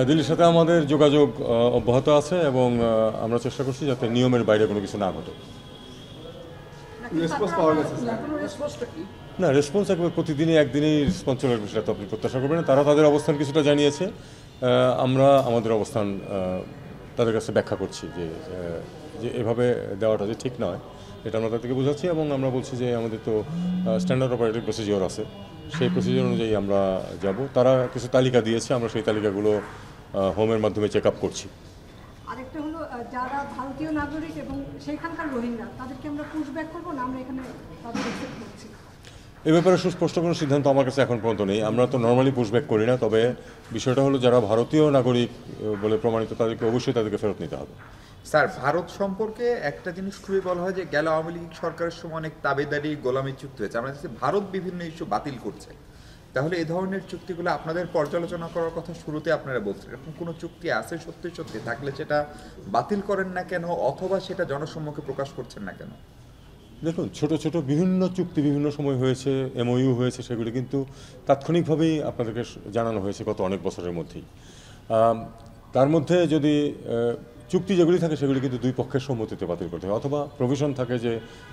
দিল্লির সাথে আমাদের যোগাযোগ অব্যাহত আছে এবং আমরা চেষ্টা করছি যাতে নিয়মের বাইরে কোনো কিছু না ঘটে। রেসপন্স পাওয়া গেছে স্যার? না, রেসপন্স একবার প্রতিদিনই একদিনেই রেসপন্স চলে আসবে সেটা তো আপনি প্রত্যাশা করবেন না। তারা তাদের অবস্থান কিছুটা জানিয়েছে, আমরা আমাদের অবস্থান তাদের কাছে ব্যাখ্যা করছি যে এভাবে দেওয়াটা যে ঠিক নয় এটা আমরা তাদেরকে বোঝাচ্ছি এবং আমরা বলছি যে আমাদের তো স্ট্যান্ডার্ড অপারেটিং প্রসিজিওর আছে, সেই প্রসিজিওর অনুযায়ী আমরা যাব। তারা কিছু তালিকা দিয়েছে, আমরা সেই তালিকাগুলো হোমের মাধ্যমে চেক আপ করছি। আরেকটা হলো যারা ভারতীয় নাগরিক এবং সেখানকার রোহিঙ্গা তাদেরকে আমরা পুশব্যাক করবো না আমরা এখানে তাদের অ্যাকসেপ্ট করছি? এ ব্যাপারে সুস্পষ্ট কোনো সিদ্ধান্ত আমার কাছে এখন পর্যন্ত নেই। আমরা তো নর্মালি পুশব্যাক করি না, তবে বিষয়টা হলো যারা ভারতীয় নাগরিক বলে প্রমাণিত তাদেরকে অবশ্যই তাদেরকে ফেরত নিতে হবে। স্যার, ভারত সম্পর্কে একটা জিনিস খুবই বলা হয় যে গেল আওয়ামী লীগ সরকারের সময় অনেক তাবেদারি গোলামি চুক্তি হয়েছে, আমরা দেখছি ভারত বিভিন্ন ইস্যু বাতিল করছে। তাহলে এই ধরনের চুক্তিগুলো আপনাদের পর্যালোচনা করার কথা শুরুতে আপনারা বলছেন, এরকম কোনো চুক্তি আছে সত্যি সত্যি থাকলে সেটা বাতিল করেন না কেন, অথবা সেটা জনসম্মুখে প্রকাশ করছেন না কেন? দেখুন, ছোট ছোট বিভিন্ন চুক্তি বিভিন্ন সময় হয়েছে, এমওইউ হয়েছে, সেগুলি কিন্তু তাৎক্ষণিকভাবেই আপনাদেরকে জানানো হয়েছে গত অনেক বছরের মধ্যেই। তার মধ্যে যদি চুক্তি যেগুলি থাকে সেগুলি কিন্তু দুই পক্ষের সম্মতিতে বাতিল করতে হয়, অথবা প্রভিশন থাকে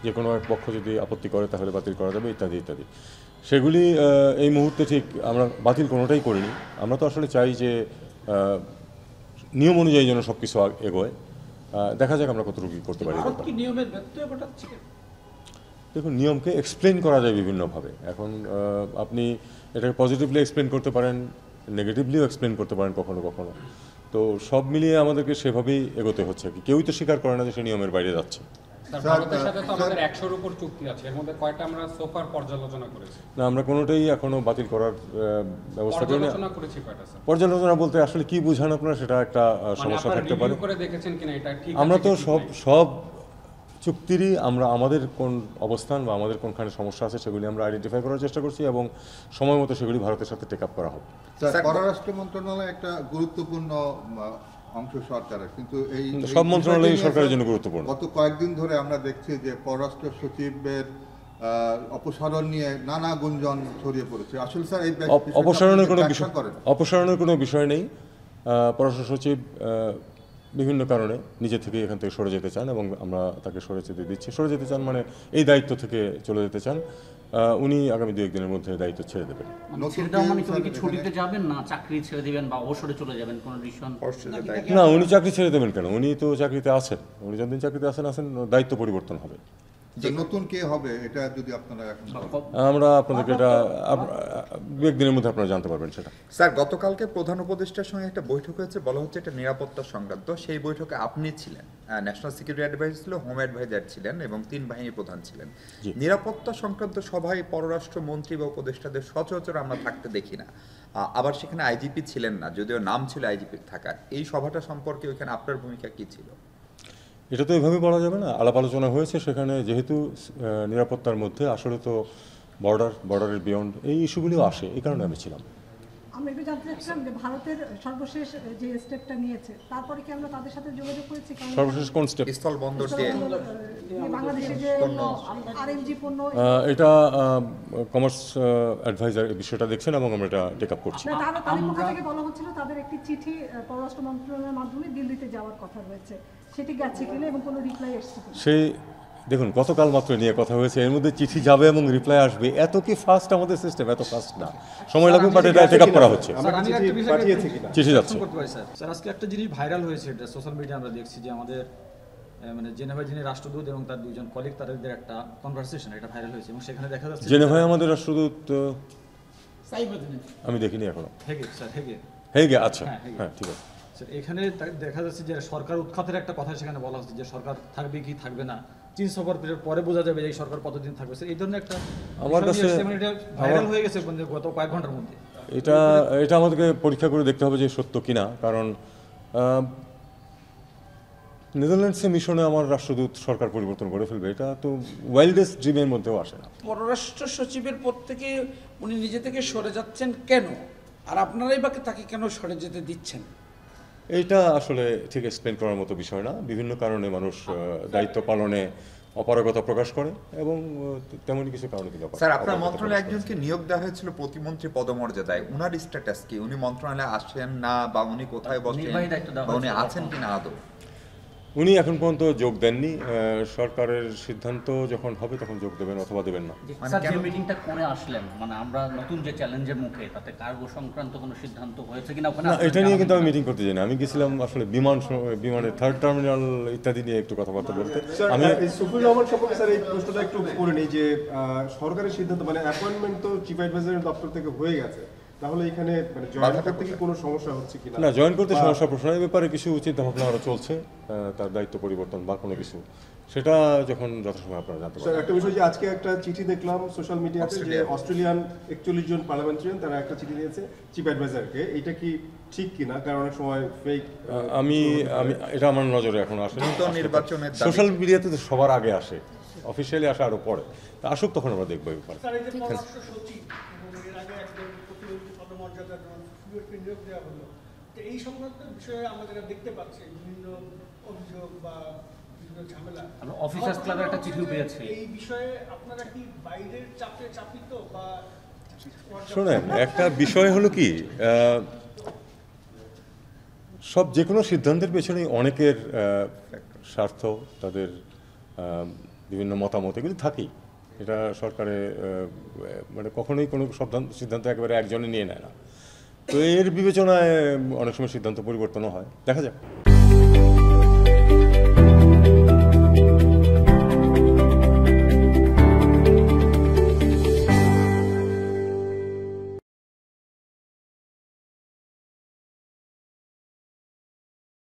যে কোনো এক পক্ষ যদি আপত্তি করে তাহলে বাতিল করা যাবে ইত্যাদি ইত্যাদি। সেগুলি এই মুহূর্তে ঠিক আমরা বাতিল কোনোটাই করিনি। আমরা তো আসলে চাই যে নিয়ম অনুযায়ী যেন সব কিছু এগোয়। দেখা যাক আমরা কতটুকু করতে পারি। দেখুন, নিয়মকে এক্সপ্লেন করা যায় বিভিন্নভাবে। এখন আপনি এটাকে পজিটিভলি এক্সপ্লেন করতে পারেন, নেগেটিভলিও এক্সপ্লেন করতে পারেন কখনো কখনো। তো সব মিলিয়ে আমাদেরকে সেভাবেই এগোতে হচ্ছে। কেউই তো স্বীকার করে না যে সে নিয়মের বাইরে যাচ্ছে। ভারতের সাথে তো আমাদের 100-র উপর চুক্তি আছে, এর মধ্যে কয়টা আমরা সোফার পর্যালোচনা করেছি? না, আমরা কোনোটাই এখনো বাতিল করার ব্যবস্থা করি না। পর্যালোচনা করেছি কয়টা স্যার? পর্যালোচনা বলতে আসলে কি বুঝান আপনারা, সেটা একটা সমস্যা থাকতে পারে। করে দেখেছেন কিনা এটা ঠিক? আমরা তো সব চুক্তিরই আমরা আমাদের কোন অবস্থান বা আমাদের কোনখানে সমস্যা আছে সেগুলি আমরা আইডেন্টিফাই করার চেষ্টা করছি এবং সময় মতো সেগুলি ভারতের সাথে টেক আপ করা হবে। স্যার, পররাষ্ট্র মন্ত্রণালয় একটা গুরুত্বপূর্ণ অংশ সরকারের, কিন্তু এই সব মন্ত্রণালয় সরকারের জন্য গুরুত্বপূর্ণ। গত কয়েকদিন ধরে আমরা দেখছি যে পররাষ্ট্র সচিবের অপসারণ নিয়ে নানা গুঞ্জন ছড়িয়ে পড়েছে। আসলে স্যার এই অপসারণের কোনো বিষয় নেই। পররাষ্ট্র সচিব বিভিন্ন কারণে নিজে থেকে এখান থেকে সরে যেতে চান এবং আমরা তাকে সরে যেতে দিচ্ছি। সরে যেতে চান মানে এই দায়িত্ব থেকে চলে যেতে চান। উনি আগামী 2-1 দিনের মধ্যে দায়িত্ব ছেড়ে দেবেন। ছুটিতে যাবেন না চাকরি ছেড়ে দিবেন বা অবসরে চলে যাবেন কোনো ডিসিশন? না, উনি চাকরি ছেড়ে দেবেন কেন? উনি তো চাকরিতে আছেন। উনি যতদিন চাকরিতে আছেন দায়িত্ব পরিবর্তন হবে। যে নতুন কে হবে এটা যদি আপনারা এখন আমরা আপনাদেরকে এটা 2-1 দিনের মধ্যে আপনারা জানতে পারবেন সেটা। স্যার, গতকালকে প্রধান উপদেষ্টার সঙ্গে একটা বৈঠক হয়েছে, বলা হচ্ছে এটা নিরাপত্তা সংক্রান্ত। সেই বৈঠকে আপনি ছিলেন, ন্যাশনাল সিকিউরিটি অ্যাডভাইজার ছিল, হোম অ্যাডভাইজার ছিলেন এবং 3 বাহিনী প্রধান ছিলেন। নিরাপত্তা সংক্রান্ত সভায় পররাষ্ট্র মন্ত্রী বা উপদেষ্টাদের সচরাচর আমরা থাকতে দেখি না। আবার সেখানে আইজিপি ছিলেন না, যদিও নাম ছিল আইজিপির থাকার। এই সভাটা সম্পর্কে ওইখানে আপনার ভূমিকা কি ছিল? এটা তো এভাবে বলা যাবে না। আলাপ আলোচনা হয়েছে সেখানে, যেহেতু নিরাপত্তার মধ্যে আসলে তো বর্ডারের বিয়ন্ড এই ইস্যুগুলিও আসে, এই কারণে আমি ছিলাম। আমরা একটু জানতে চাচ্ছিলাম যে ভারতের সর্বশেষ যে স্টেপটা নিয়েছে তারপরে কি আমরা তাদের সাথে যোগাযোগ করেছি? সর্বশেষ কোন স্টেপ? স্থল বন্দর দিয়ে বাংলাদেশে যে আরএমজি পণ্য, এটা কমার্স অ্যাডভাইজার এই বিষয়টা দেখছেন এবং আমরা এটা টেক আপ করছি। তাদের পক্ষ থেকে বলা হচ্ছিল তাদের একটি চিঠি পররাষ্ট্র মন্ত্রণালয়ের মাধ্যমে দিল্লিতে যাওয়ার কথা রয়েছে, সেটি গেছে কিনা এবং কোনো রিপ্লাই এসেছে কিনা? সেই দেখুন, গতকাল মাত্র নিয়ে কথা হয়েছে, এর মধ্যে চিঠি যাবে এবং রিপ্লাই আসবে। এত কি ফাস্ট আমাদের সিস্টেম? এত ফাস্ট না, সময় লাগবে, বাট এটা টেক আপ করা হচ্ছে। চিঠি যাচ্ছে। স্যার, আজকে একটা জিনিস ভাইরাল হয়েছে, এটা সোশ্যাল মিডিয়া আমরা দেখছি যে আমাদের মানে জেনেভায় যিনি রাষ্ট্রদূত এবং তার 2জন কলিগ তাদের একটা কনভারসেশন, এটা ভাইরাল হয়েছে এবং সেখানে দেখা যাচ্ছে জেনেভায় আমাদের রাষ্ট্রদূত আমি দেখিনি এখনো। হেগে আচ্ছা, হ্যাঁ ঠিক আছে। এখানে দেখা যাচ্ছে যে সরকার উৎখাতের একটা কথা সেখানে বলা হচ্ছে যে সরকার থাকবে কি থাকবে না, চীন সফর পরে বোঝা যাবে এই সরকার কতদিন থাকবে। এই ধরনের একটা আমার কাছে ভাইরাল হয়ে গেছে গত কয়েক ঘন্টার মধ্যে। এটা আমাদেরকে পরীক্ষা করে দেখতে হবে যে সত্য কিনা, কারণ নেদারল্যান্ডসে মিশনে আমার রাষ্ট্রদূত সরকার পরিবর্তন করে ফেলবে, এটা তো ওয়াইল্ডেস্ট ড্রিমের মধ্যেও আসে না। পররাষ্ট্র সচিবের পদ থেকে উনি নিজে থেকে সরে যাচ্ছেন কেন, আর আপনারাই বা তাকে কেন সরে যেতে দিচ্ছেন? এইটা আসলে ঠিক এক্সপ্লেন করার মতো বিষয় না। বিভিন্ন কারণে মানুষ দায়িত্ব পালনে অপারগতা প্রকাশ করে এবং তেমনই কিছু কারণে কিন্তু স্যার আপনার অপারগতা মন্ত্রণালয়ে প্রকাশ করেছে। একজনকে নিয়োগ দেওয়া হয়েছিল প্রতিমন্ত্রী পদমর্যাদায়, উনার স্ট্যাটাস কি? উনি মন্ত্রণালয়ে আসেন না বা উনি কোথায় বসেন নির্বাহী দায়িত্ব দেওয়া বা উনি হয়েছিল আছেন কিনা আদৌ? উনি এখন পর্যন্ত যোগ দেননি। সরকারের সিদ্ধান্ত যখন হবে তখন যোগ দেবেন অথবা দেবেন না। স্যার যে মিটিংটা করে আসলেন, মানে আমরা নতুন যে চ্যালেঞ্জের মুখে, তাতে কার্গো সংক্রান্ত কোনো সিদ্ধান্ত হয়েছে কিনা ওখানে? না, এটা নিয়ে কিন্তু আমি মিটিং করতে যাই না। আমি গেছিলাম আসলে বিমানের থার্ড টার্মিনাল ইত্যাদি নিয়ে একটু কথাবার্তা বলতে। আমি সুফিউর রহমান সম্পর্কে স্যার এই প্রশ্নটা একটু করে নিই যে সরকারের সিদ্ধান্ত মানে অ্যাপয়েন্টমেন্ট তো চিফ অ্যাডভাইজারের দপ্তর থেকে হয়ে গেছে, তাহলে এখানে মানে জয়েন করতে কি কোনো সমস্যা হচ্ছে কিনা? না, জয়েন করতে সমস্যা প্রশ্ন, এই ব্যাপারে কিছু চিন্তা ভাবনা আরও চলছে, তার দায়িত্ব পরিবর্তন বা কোনো কিছু, সেটা যখন যথাসময় আপনারা জানতে স্যার পারবেন। একটা বিষয় যে আজকে একটা চিঠি দেখলাম সোশ্যাল মিডিয়াতে যে অস্ট্রেলিয়ান 41 জন পার্লামেন্টারিয়ান তারা একটা চিঠি দিয়েছে চিফ অ্যাডভাইজারকে, এটা কি ঠিক কিনা? কারণ অনেক সময় ফেক আমি এটা আমার নজরে এখন আসে। দ্রুত নির্বাচনের দাবি। সোশ্যাল মিডিয়াতে তো সবার আগে আসে, অফিসিয়ালি আসে আরও পরে। তা আসুক, তখন আমরা দেখবো এই ব্যাপারে। স্যার, এই যে পররাষ্ট্র সচিব এবং এর আগে একজন প্রতিমন্ত্রী পদমর্যাদার সুফিউরকে নিয়োগ দেওয়া হলো, তো এই সংক্রান্ত বিষয়ে আমরা যেটা দেখতে পাচ্ছি বিভিন্ন অভিযোগ বা বিভিন্ন ঝামেলা, আমরা অফিসার্স ক্লাবের একটা চিঠিও পেয়েছি। এই বিষয়ে আপনারা কি বাইরের চাপে চাপিত বা শোনেন, একটা বিষয় হলো কি, সব যে কোনো সিদ্ধান্তের পেছনেই অনেকের স্বার্থ, তাদের বিভিন্ন মতামত এগুলি থাকেই। এটা সরকারে মানে কখনোই কোনো সিদ্ধান্ত একেবারে একজনে নিয়ে নেয় না। তো এর বিবেচনায় অনেক সময় সিদ্ধান্ত পরিবর্তনও হয়, দেখা যাক।